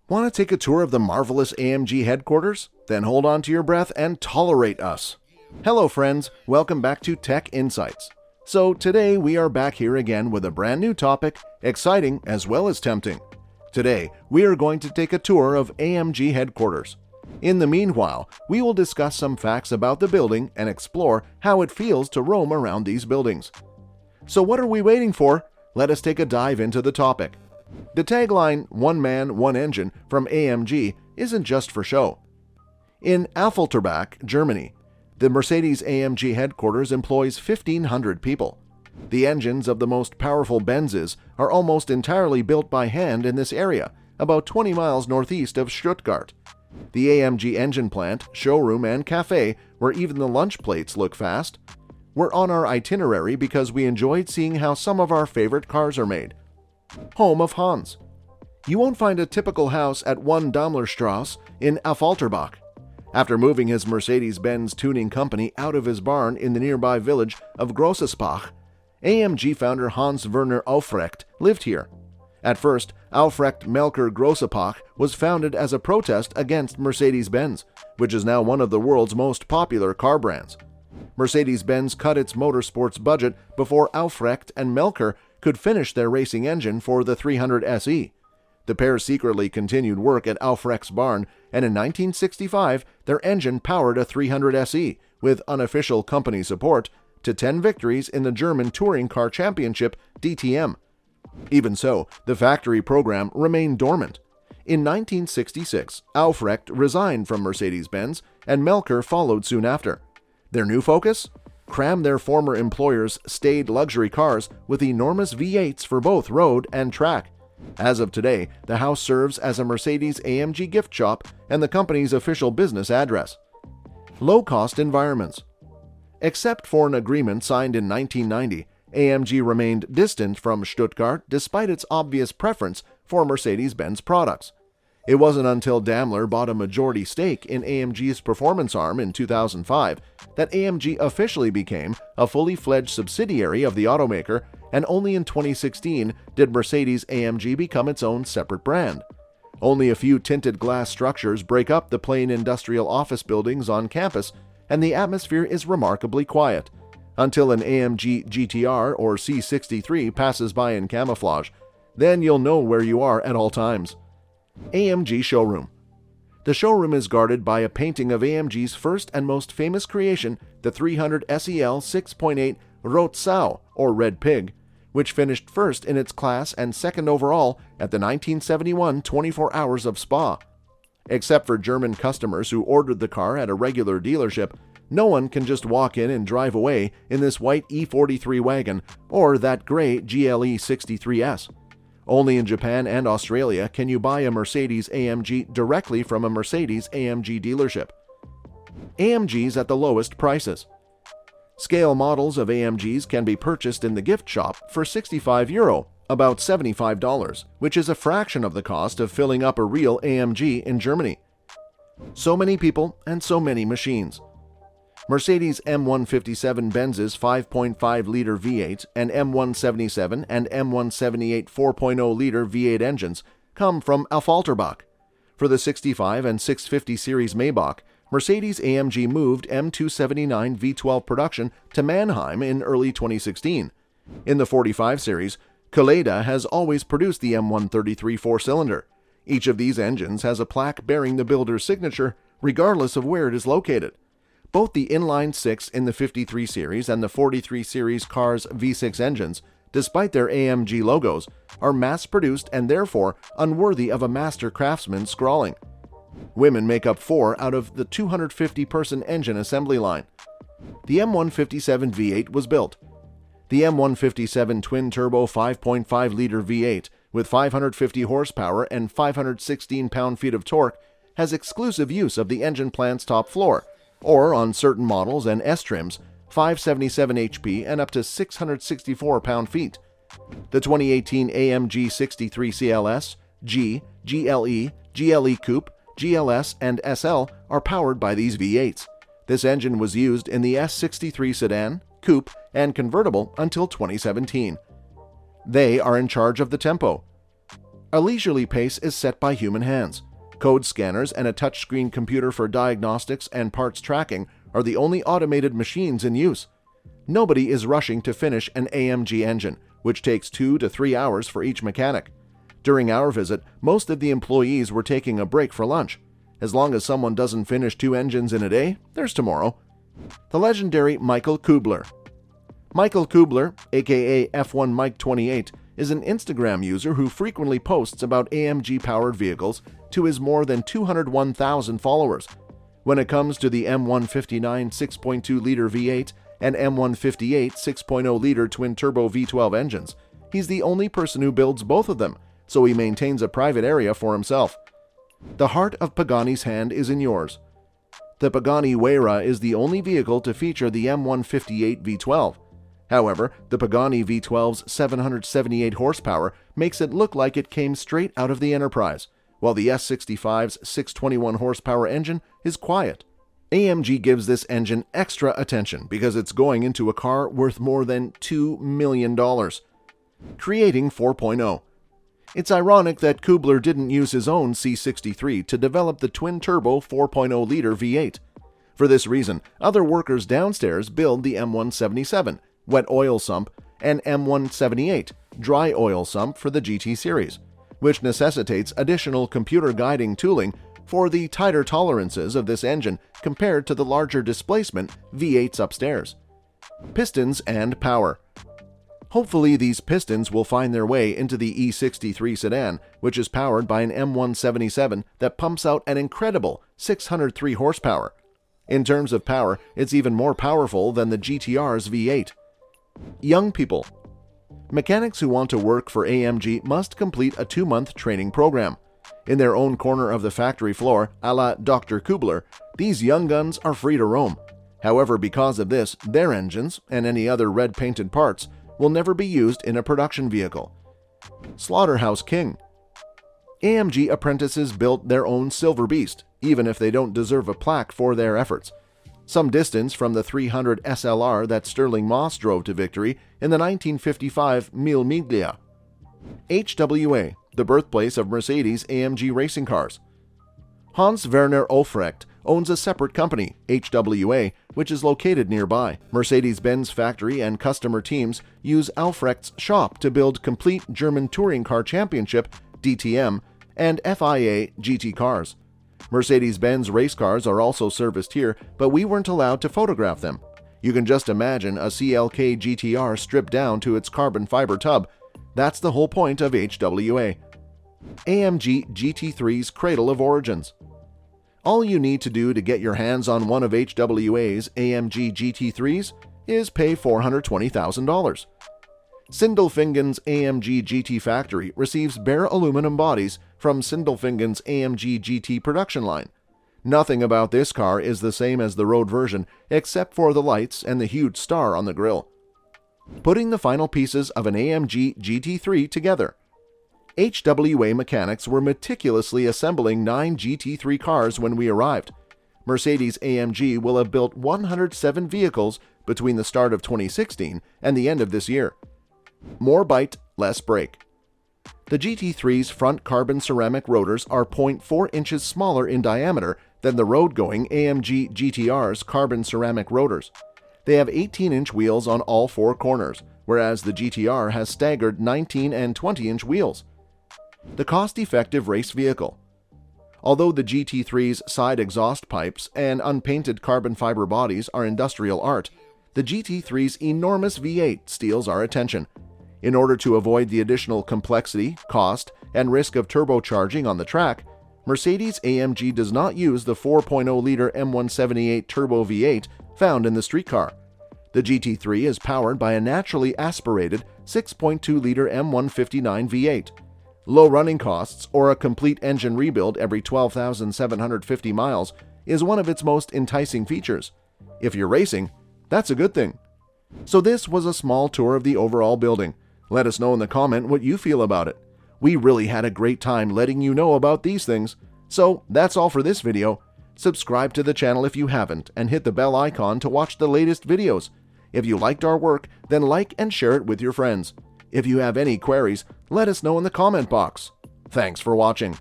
Want to take a tour of the marvelous AMG headquarters? Then hold on to your breath and tolerate us. Hello friends, welcome back to Tech Insights. So today we are back here again with a brand new topic, exciting as well as tempting. Today we are going to take a tour of AMG headquarters. In the meanwhile, we will discuss some facts about the building and explore how it feels to roam around these buildings. So what are we waiting for? Let us take a dive into the topic. The tagline, "One man, one engine" from AMG isn't just for show. In Affalterbach, Germany, the Mercedes-AMG headquarters employs 1,500 people. The engines of the most powerful Benzes are almost entirely built by hand in this area, about 20 miles northeast of Stuttgart. The AMG engine plant, showroom, and cafe, where even the lunch plates look fast, were on our itinerary because we enjoyed seeing how some of our favorite cars are made. Home of Hans. You won't find a typical house at 1 Daimlerstrasse in Affalterbach. After moving his Mercedes-Benz tuning company out of his barn in the nearby village of Grossespach, AMG founder Hans Werner Aufrecht lived here. At first, Aufrecht Melker Grossespach was founded as a protest against Mercedes-Benz, which is now one of the world's most popular car brands. Mercedes-Benz cut its motorsports budget before Aufrecht and Melker could finish their racing engine for the 300 SE. The pair secretly continued work at Aufrecht's barn, and in 1965 their engine powered a 300 SE, with unofficial company support, to 10 victories in the German Touring Car Championship DTM. Even so, the factory program remained dormant. In 1966, Aufrecht resigned from Mercedes-Benz, and Melker followed soon after. Their new focus? Cram their former employer's staid luxury cars with enormous V8s for both road and track. As of today, the house serves as a Mercedes-AMG gift shop and the company's official business address. Low-cost environments. Except for an agreement signed in 1990, AMG remained distant from Stuttgart despite its obvious preference for Mercedes-Benz products. It wasn't until Daimler bought a majority stake in AMG's performance arm in 2005 that AMG officially became a fully fledged subsidiary of the automaker, and only in 2016 did Mercedes-AMG become its own separate brand. Only a few tinted glass structures break up the plain industrial office buildings on campus, and the atmosphere is remarkably quiet, until an AMG GTR or C63 passes by in camouflage. Then you'll know where you are at all times. AMG Showroom. The showroom is guarded by a painting of AMG's first and most famous creation, the 300 SEL 6.8 Rotsau, or Red Pig, which finished first in its class and second overall at the 1971 24 Hours of Spa. Except for German customers who ordered the car at a regular dealership, no one can just walk in and drive away in this white E43 wagon or that gray GLE 63S. Only in Japan and Australia can you buy a Mercedes-AMG directly from a Mercedes-AMG dealership. AMG's at the lowest prices. Scale models of AMG's can be purchased in the gift shop for €65, about $75, which is a fraction of the cost of filling up a real AMG in Germany. So many people and so many machines. Mercedes M157 Benz's 5.5-liter V8 and M177 and M178 4.0-liter V8 engines come from Affalterbach. For the 65 and 650 series Maybach, Mercedes-AMG moved M279 V12 production to Mannheim in early 2016. In the 45 series, Kaleda has always produced the M133 four-cylinder. Each of these engines has a plaque bearing the builder's signature, regardless of where it is located. Both the inline-six in the 53 series and the 43 series cars' V6 engines, despite their AMG logos, are mass-produced and therefore unworthy of a master craftsman's scrawling. Women make up 4 out of the 250-person engine assembly line. The M157 V8 was built. The M157 twin-turbo 5.5-liter V8 with 550 horsepower and 516 pound-feet of torque has exclusive use of the engine plant's top floor, or on certain models and S-trims, 577 HP and up to 664 pound-feet. The 2018 AMG 63 CLS, G, GLE, GLE Coupe, GLS, and SL are powered by these V8s. This engine was used in the S63 sedan, coupe, and convertible until 2017. They are in charge of the tempo. A leisurely pace is set by human hands. Code scanners and a touchscreen computer for diagnostics and parts tracking are the only automated machines in use. Nobody is rushing to finish an AMG engine, which takes 2 to 3 hours for each mechanic. During our visit, most of the employees were taking a break for lunch. As long as someone doesn't finish 2 engines in a day, there's tomorrow. The legendary Michael Kubler. Michael Kubler, aka F1 Mike 28, is an Instagram user who frequently posts about AMG-powered vehicles to his more than 201,000 followers. When it comes to the M159 6.2-liter V8 and M158 6.0-liter twin-turbo V12 engines, he's the only person who builds both of them, so he maintains a private area for himself. The heart of Pagani's hand is in yours. The Pagani Huayra is the only vehicle to feature the M158 V12. However, the Pagani V12's 778 horsepower makes it look like it came straight out of the Enterprise, while the S65's 621 horsepower engine is quiet. AMG gives this engine extra attention because it's going into a car worth more than $2 million. Creating 4.0. It's ironic that Kubler didn't use his own C63 to develop the twin-turbo 4.0-liter V8. For this reason, other workers downstairs build the M177, wet oil sump, and M178, dry oil sump for the GT series, which necessitates additional computer guiding tooling for the tighter tolerances of this engine compared to the larger displacement V8s upstairs. Pistons and power. Hopefully these pistons will find their way into the E63 sedan, which is powered by an M177 that pumps out an incredible 603 horsepower. In terms of power, it's even more powerful than the GTR's V8. Young people. Mechanics who want to work for AMG must complete a 2-month training program. In their own corner of the factory floor, a la Dr. Kubler, these young guns are free to roam. However, because of this, their engines, and any other red-painted parts, will never be used in a production vehicle. Slaughterhouse King. AMG apprentices built their own Silver Beast, even if they don't deserve a plaque for their efforts. Some distance from the 300 SLR that Sterling Moss drove to victory in the 1955 Mille Miglia. HWA, the birthplace of Mercedes-AMG racing cars. Hans Werner Ofrecht owns a separate company, HWA, which is located nearby. Mercedes-Benz factory and customer teams use Ofrecht's shop to build complete German Touring Car Championship (DTM) and FIA GT cars. Mercedes-Benz race cars are also serviced here, but we weren't allowed to photograph them. You can just imagine a CLK GTR stripped down to its carbon fiber tub. That's the whole point of HWA. AMG GT3's Cradle of Origins. All you need to do to get your hands on one of HWA's AMG GT3s is pay $420,000. Sindelfingen's AMG GT factory receives bare aluminum bodies from Sindelfingen's AMG GT production line. Nothing about this car is the same as the road version except for the lights and the huge star on the grille. Putting the final pieces of an AMG GT3 together. HWA mechanics were meticulously assembling 9 GT3 cars when we arrived. Mercedes-AMG will have built 107 vehicles between the start of 2016 and the end of this year. More bite, less brake. The GT3's front carbon ceramic rotors are 0.4 inches smaller in diameter than the road-going AMG GTR's carbon ceramic rotors. They have 18-inch wheels on all 4 corners, whereas the GTR has staggered 19 and 20-inch wheels. The cost-effective race vehicle. Although the GT3's side exhaust pipes and unpainted carbon fiber bodies are industrial art, the GT3's enormous V8 steals our attention. In order to avoid the additional complexity, cost, and risk of turbocharging on the track, Mercedes-AMG does not use the 4.0-liter M178 turbo V8 found in the street car. The GT3 is powered by a naturally aspirated 6.2-liter M159 V8. Low running costs or a complete engine rebuild every 12,750 miles is one of its most enticing features. If you're racing, that's a good thing. So this was a small tour of the overall building. Let us know in the comment what you feel about it. We really had a great time letting you know about these things. So that's all for this video. Subscribe to the channel if you haven't and hit the bell icon to watch the latest videos. If you liked our work, then like and share it with your friends. If you have any queries, let us know in the comment box. Thanks for watching.